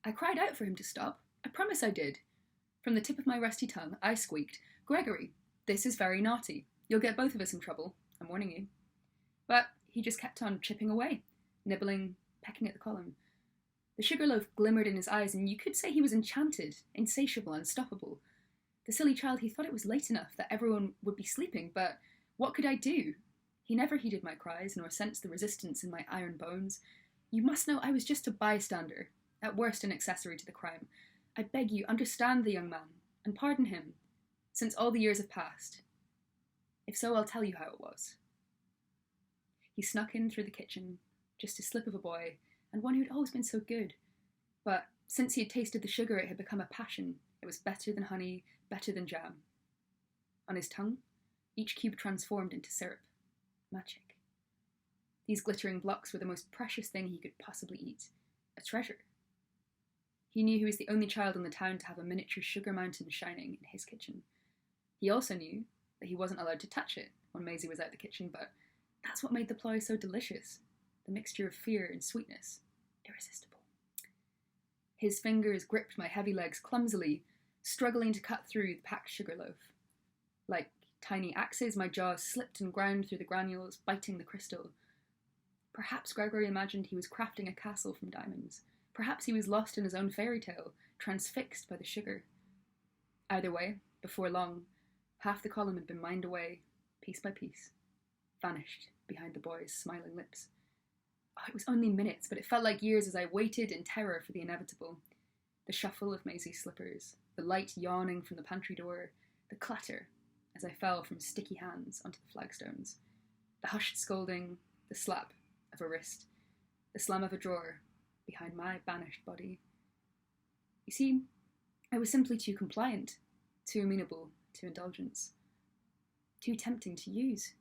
I cried out for him to stop. I promise I did. From the tip of my rusty tongue, I squeaked, "Gregory, this is very naughty. You'll get both of us in trouble. I'm warning you." But he just kept on chipping away, nibbling, pecking at the column. The sugar loaf glimmered in his eyes, and you could say he was enchanted, insatiable, unstoppable. The silly child, he thought it was late enough that everyone would be sleeping, but what could I do? He never heeded my cries, nor sensed the resistance in my iron bones. You must know I was just a bystander, at worst an accessory to the crime. I beg you, understand the young man, and pardon him, since all the years have passed. If so, I'll tell you how it was. He snuck in through the kitchen, just a slip of a boy, and one who'd always been so good. But since he had tasted the sugar, it had become a passion. It was better than honey, better than jam. On his tongue, each cube transformed into syrup. Magic. These glittering blocks were the most precious thing he could possibly eat. A treasure. He knew he was the only child in the town to have a miniature sugar mountain shining in his kitchen. He also knew that he wasn't allowed to touch it when Maisie was out the kitchen, but that's what made the ploy so delicious. The mixture of fear and sweetness. Irresistible. His fingers gripped my heavy legs clumsily, struggling to cut through the packed sugar loaf. Like tiny axes, my jaws slipped and ground through the granules, biting the crystal. Perhaps Gregory imagined he was crafting a castle from diamonds. Perhaps he was lost in his own fairy tale, transfixed by the sugar. Either way, before long, half the column had been mined away, piece by piece, vanished behind the boy's smiling lips. Oh, it was only minutes, but it felt like years as I waited in terror for the inevitable. The shuffle of Maisie's slippers, the light yawning from the pantry door, the clatter as I fell from sticky hands onto the flagstones, the hushed scolding, the slap of a wrist, the slam of a drawer behind my banished body. You see, I was simply too compliant, too amenable to indulgence, too tempting to use.